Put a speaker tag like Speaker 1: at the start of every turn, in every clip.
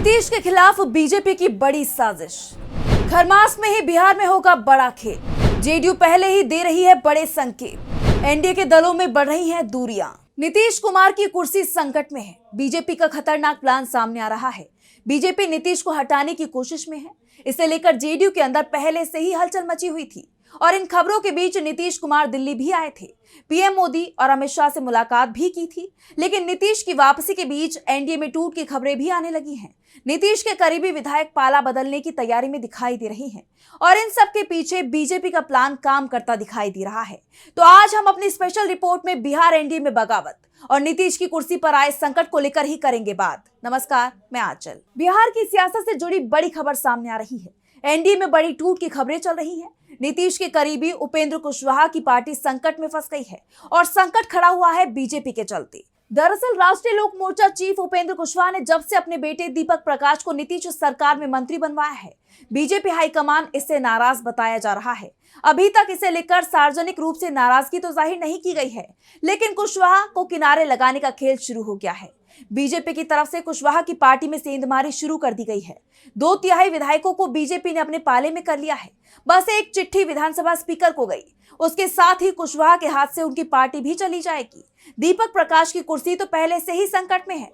Speaker 1: नीतीश के खिलाफ बीजेपी की बड़ी साजिश। खरमास में ही बिहार में होगा बड़ा खेल। जेडीयू पहले ही दे रही है बड़े संकेत। एनडीए के दलों में बढ़ रही हैं दूरियां। नीतीश कुमार की कुर्सी संकट में है। बीजेपी का खतरनाक प्लान सामने आ रहा है। बीजेपी नीतीश को हटाने की कोशिश में है। इसे लेकर जेडीयू के अंदर पहले से ही हलचल मची हुई थी और इन खबरों के बीच नीतीश कुमार दिल्ली भी आए थे। पीएम मोदी और अमित शाह से मुलाकात भी की थी, लेकिन नीतीश की वापसी के बीच एनडीए में टूट की खबरें भी आने लगी हैं। नीतीश के करीबी विधायक पाला बदलने की तैयारी में दिखाई दे रही हैं और इन सब के पीछे बीजेपी का प्लान काम करता दिखाई दे रहा है। तो आज हम अपनी स्पेशल रिपोर्ट में बिहार एनडीए में बगावत और नीतीश की कुर्सी पर आए संकट को लेकर ही करेंगे बात। नमस्कार, मैं आंचल। बिहार की सियासत से जुड़ी बड़ी खबर सामने आ रही है। एनडीए में बड़ी टूट की खबरें चल रही हैं। नीतीश के करीबी उपेंद्र कुशवाहा की पार्टी संकट में फंस गई है और संकट खड़ा हुआ है बीजेपी के चलते। दरअसल राष्ट्रीय लोक मोर्चा चीफ उपेंद्र कुशवाहा ने जब से अपने बेटे दीपक प्रकाश को नीतीश सरकार में मंत्री बनवाया है, बीजेपी हाईकमान इससे नाराज बताया जा रहा है। अभी तक इसे लेकर सार्वजनिक रूप से नाराजगी तो जाहिर नहीं की गई है, लेकिन कुशवाहा को किनारे लगाने का खेल शुरू हो गया है। बीजेपी की तरफ से कुशवाहा की पार्टी में सेंधमारी शुरू कर दी गई है। 2/3 विधायकों को बीजेपी ने अपने पाले में कर लिया है। बस एक चिट्ठी विधानसभा स्पीकर को गई, उसके साथ ही कुशवाहा के हाथ से उनकी पार्टी भी चली जाएगी। दीपक प्रकाश की कुर्सी तो पहले से ही संकट में है।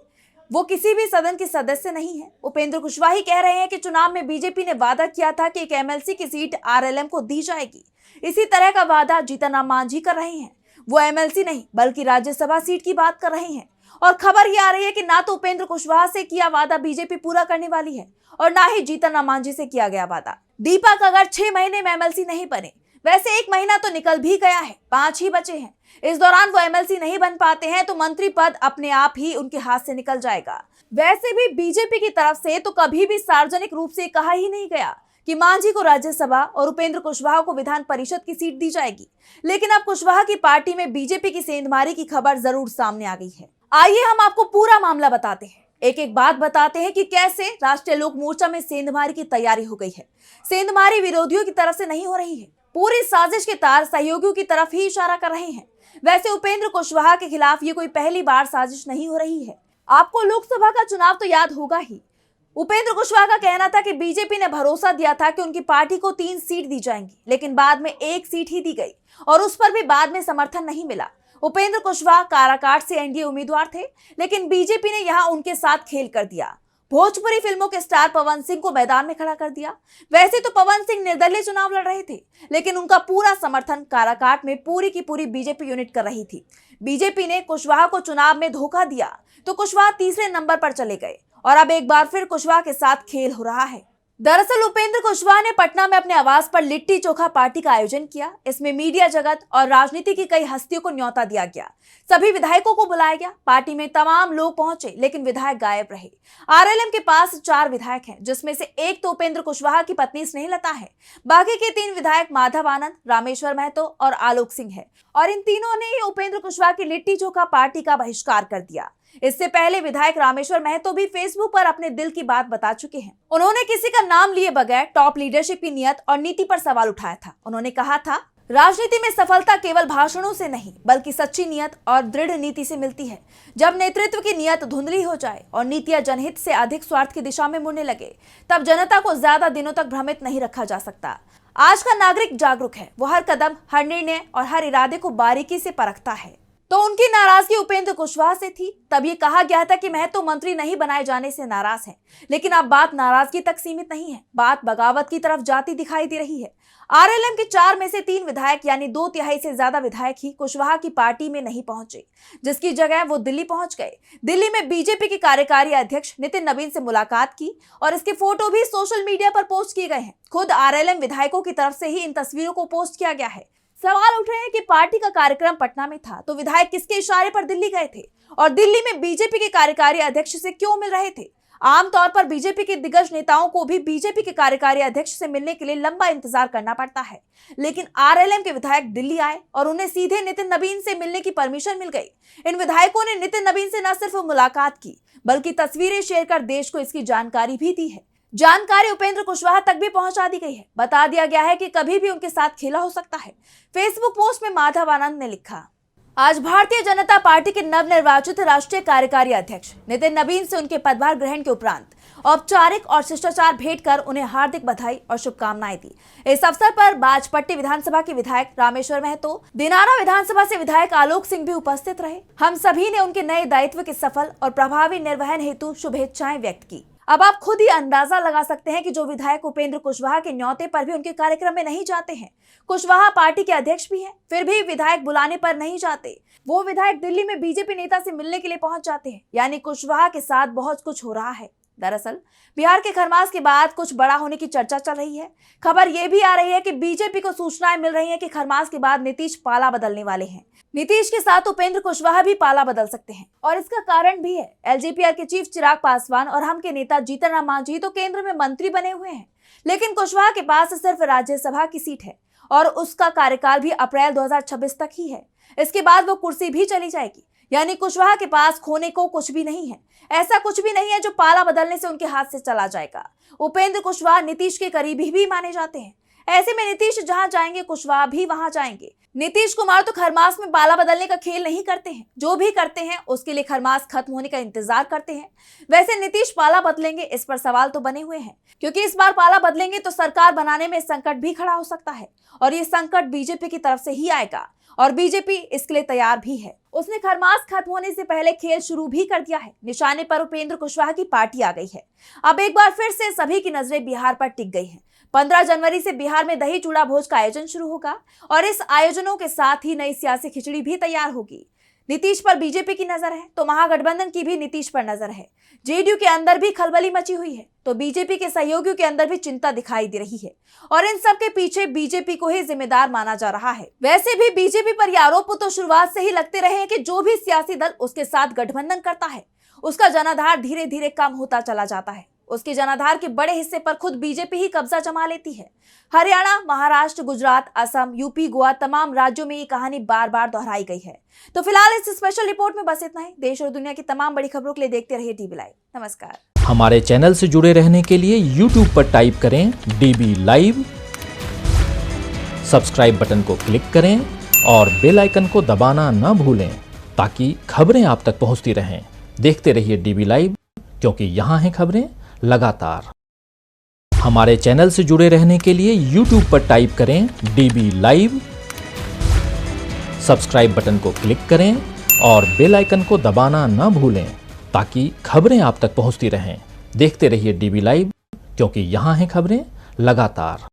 Speaker 1: वो किसी भी सदन के सदस्य नहीं है। उपेंद्र कुशवाहा कह रहे हैं कि चुनाव में बीजेपी ने वादा किया था कि एक एमएलसी की सीट आरएलएम को दी जाएगी। इसी तरह का वादा जीतन राम मांझी कर रहे हैं। वो एमएलसी नहीं बल्कि राज्यसभा सीट की बात कर रहे हैं और खबर ये आ रही है कि ना तो उपेंद्र कुशवाहा से किया वादा बीजेपी पूरा करने वाली है और ना ही जीतन राम मांझी से किया गया वादा। दीपक अगर 6 महीने में एमएलसी नहीं बने, वैसे 1 महीना तो निकल भी गया है, 5 ही बचे हैं। इस दौरान वो एमएलसी नहीं बन पाते हैं तो मंत्री पद अपने आप ही उनके हाथ से निकल जाएगा। वैसे भी बीजेपी की तरफ से तो कभी भी सार्वजनिक रूप से कहा ही नहीं गया कि मांझी को राज्यसभा और उपेंद्र कुशवाहा को विधान परिषद की सीट दी जाएगी, लेकिन अब कुशवाहा की पार्टी में बीजेपी की सेंधमारी की खबर जरूर सामने आ गई है। आइए हम आपको पूरा मामला बताते हैं, एक एक बात बताते हैं कि कैसे राष्ट्रीय लोक मोर्चा में सेंधमारी की तैयारी हो गई है। सेंधमारी विरोधियों की तरफ से नहीं हो रही है, पूरी साजिश के तार सहयोगियों की तरफ ही इशारा कर रहे हैं। वैसे उपेंद्र कुशवाहा के खिलाफ ये कोई पहली बार साजिश नहीं हो रही है। आपको लोकसभा का चुनाव तो याद होगा ही। उपेंद्र कुशवाहा का कहना था कि बीजेपी ने भरोसा दिया था कि उनकी पार्टी को 3 सीट दी जाएंगी, लेकिन बाद में 1 सीट ही दी गई और उस पर भी बाद में समर्थन नहीं मिला। उपेंद्र कुशवाहा काराकाट से एनडीए उम्मीदवार थे, लेकिन बीजेपी ने यहां उनके साथ खेल कर दिया। भोजपुरी फिल्मों के स्टार पवन सिंह को मैदान में खड़ा कर दिया। वैसे तो पवन सिंह निर्दलीय चुनाव लड़ रहे थे, लेकिन उनका पूरा समर्थन काराकाट में पूरी की पूरी बीजेपी यूनिट कर रही थी। बीजेपी ने कुशवाहा को चुनाव में धोखा दिया तो कुशवाहा तीसरे नंबर पर चले गए और अब एक बार फिर कुशवाहा के साथ खेल हो रहा है। दरअसल उपेंद्र कुशवाहा ने पटना में अपने आवास पर लिट्टी चोखा पार्टी का आयोजन किया। इसमें मीडिया जगत और राजनीति की कई हस्तियों को न्योता दिया गया। सभी विधायकों को बुलाया गया। पार्टी में तमाम लोग पहुंचे, लेकिन विधायक गायब रहे। आरएलएम के पास 4 विधायक हैं, जिसमें से एक तो उपेंद्र कुशवाहा की पत्नी स्नेहलता है। बाकी के 3 विधायक माधव आनंद, रामेश्वर महतो और आलोक सिंह है और इन तीनों ने ही उपेंद्र कुशवाहा की लिट्टी चोखा पार्टी का बहिष्कार कर दिया। इससे पहले विधायक रामेश्वर महतो भी फेसबुक पर अपने दिल की बात बता चुके हैं। उन्होंने किसी का नाम लिए बगैर टॉप लीडरशिप की नियत और नीति पर सवाल उठाया था। उन्होंने कहा था, राजनीति में सफलता केवल भाषणों से नहीं बल्कि सच्ची नियत और दृढ़ नीति से मिलती है। जब नेतृत्व की नियत धुंधली हो जाए और नीतियां जनहित से अधिक स्वार्थ की दिशा में मुड़ने लगे, तब जनता को ज्यादा दिनों तक भ्रमित नहीं रखा जा सकता। आज का नागरिक जागरूक है। वो हर कदम, हर निर्णय और हर इरादे को बारीकी से परखता है। तो उनकी नाराजगी उपेंद्र कुशवाहा से थी। तब ये कहा गया था कि महतो मंत्री नहीं बनाए जाने से नाराज हैं, लेकिन अब बात नाराजगी तक सीमित नहीं है, बात बगावत की तरफ जाती दिखाई दे रही है। आरएलएम के 4 में से 3 विधायक यानी 2/3 से ज्यादा विधायक ही कुशवाहा की पार्टी में नहीं पहुंचे, जिसकी जगह वो दिल्ली पहुंच गए। दिल्ली में बीजेपी के कार्यकारी अध्यक्ष नितिन नवीन से मुलाकात की और इसके फोटो भी सोशल मीडिया पर पोस्ट किए गए हैं। खुद आरएलएम विधायकों की तरफ से ही इन तस्वीरों को पोस्ट किया गया है। सवाल उठ रहे हैं कि पार्टी का कार्यक्रम पटना में था तो विधायक किसके इशारे पर दिल्ली गए थे और दिल्ली में बीजेपी के कार्यकारी अध्यक्ष से क्यों मिल रहे थे। आमतौर पर बीजेपी के दिग्गज नेताओं को भी बीजेपी के कार्यकारी अध्यक्ष से मिलने के लिए लंबा इंतजार करना पड़ता है, लेकिन आरएलएम के विधायक दिल्ली आए और उन्हें सीधे नितिन नवीन से मिलने की परमिशन मिल गई। इन विधायकों ने नितिन नवीन से न सिर्फ मुलाकात की बल्कि तस्वीरें शेयर कर देश को इसकी जानकारी भी दी है। जानकारी उपेंद्र कुशवाहा तक भी पहुंचा दी गई है। बता दिया गया है कि कभी भी उनके साथ खेला हो सकता है। फेसबुक पोस्ट में माधव आनंद ने लिखा, आज भारतीय जनता पार्टी के नवनिर्वाचित राष्ट्रीय कार्यकारी अध्यक्ष नितिन नवीन से उनके पदभार ग्रहण के उपरांत औपचारिक और शिष्टाचार भेंट कर उन्हें हार्दिक बधाई और शुभकामनाएं दी। इस अवसर पर बाजपट्टी विधानसभा के विधायक रामेश्वर महतो, दिनारा विधानसभा से विधायक आलोक सिंह भी उपस्थित रहे। हम सभी ने उनके नए दायित्व के सफल और प्रभावी निर्वहन हेतु शुभेच्छाएं व्यक्त की। अब आप खुद ही अंदाजा लगा सकते हैं कि जो विधायक उपेंद्र कुशवाहा के न्योते पर भी उनके कार्यक्रम में नहीं जाते हैं, कुशवाहा पार्टी के अध्यक्ष भी हैं, फिर भी विधायक बुलाने पर नहीं जाते। वो विधायक दिल्ली में बीजेपी नेता से मिलने के लिए पहुंच जाते हैं, यानी कुशवाहा के साथ बहुत कुछ हो रहा है। दरअसल बिहार के खरमास के बाद कुछ बड़ा होने की चर्चा चल रही है। खबर यह भी आ रही है कि बीजेपी को सूचनाएं मिल रही हैं कि खरमास के बाद नीतीश पाला बदलने वाले हैं। नीतीश के साथ उपेंद्र कुशवाहा भी पाला बदल सकते हैं और इसका कारण भी है। एलजेपीआर के चीफ चिराग पासवान और हम के नेता जीतन राम मांझी तो केंद्र में मंत्री बने हुए हैं, लेकिन कुशवाहा के पास सिर्फ राज्यसभा की सीट है और उसका कार्यकाल भी अप्रैल 2026 तक ही है। इसके बाद वो कुर्सी भी चली जाएगी, यानी कुशवाहा के पास खोने को कुछ भी नहीं है। ऐसा कुछ भी नहीं है जो पाला बदलने से उनके हाथ से चला जाएगा। उपेंद्र कुशवाहा नीतीश के करीबी भी माने जाते हैं। ऐसे में नीतीश जहां जाएंगे कुशवाहा भी वहां जाएंगे। नीतीश कुमार तो खरमास में पाला बदलने का खेल नहीं करते हैं, जो भी करते हैं उसके लिए खरमास खत्म होने का इंतजार करते हैं। वैसे नीतीश पाला बदलेंगे, इस पर सवाल तो बने हुए हैं, क्योंकि इस बार पाला बदलेंगे तो सरकार बनाने में संकट भी खड़ा हो सकता है और ये संकट बीजेपी की तरफ से ही आएगा और बीजेपी इसके लिए तैयार भी है। उसने खरमास खत्म होने से पहले खेल शुरू भी कर दिया है। निशाने पर उपेंद्र कुशवाहा की पार्टी आ गई है। अब एक बार फिर से सभी की नजरें बिहार पर टिक गई हैं। 15 जनवरी से बिहार में दही चूड़ा भोज का आयोजन शुरू होगा और इस आयोजनों के साथ ही नई सियासी खिचड़ी भी तैयार होगी। नीतीश पर बीजेपी की नजर है तो महागठबंधन की भी नीतीश पर नजर है। जेडीयू के अंदर भी खलबली मची हुई है तो बीजेपी के सहयोगियों के अंदर भी चिंता दिखाई दे रही है और इन सब के पीछे बीजेपी को ही जिम्मेदार माना जा रहा है। वैसे भी बीजेपी पर ये आरोप तो शुरुआत से ही लगते रहे हैं कि जो भी सियासी दल उसके साथ गठबंधन करता है उसका जनाधार धीरे धीरे कम होता चला जाता है। उसके जनाधार के बड़े हिस्से पर खुद बीजेपी ही कब्जा जमा लेती है। हरियाणा, महाराष्ट्र, गुजरात, असम, यूपी, गोवा तमाम राज्यों में ये कहानी बार बार दोहराई गई है। तो फिलहाल इस स्पेशल रिपोर्ट में बस इतना ही। देश और दुनिया की तमाम बड़ी खबरों के लिए देखते रहिए डीबी लाइव। नमस्कार।
Speaker 2: हमारे चैनल से जुड़े रहने के लिए YouTube पर टाइप करें डीबी लाइव, सब्सक्राइब बटन को क्लिक करें और बेल आइकन को दबाना न भूलें ताकि खबरें आप तक पहुंचती रहें। देखते रहिए डीबी लाइव, क्योंकि यहाँ हैं खबरें लगातार। हमारे चैनल से जुड़े रहने के लिए YouTube पर टाइप करें डीबी लाइव, सब्सक्राइब बटन को क्लिक करें और बेल आइकन को दबाना न भूलें ताकि खबरें आप तक पहुंचती रहें। देखते रहिए डीबी लाइव, क्योंकि यहाँ हैं खबरें लगातार।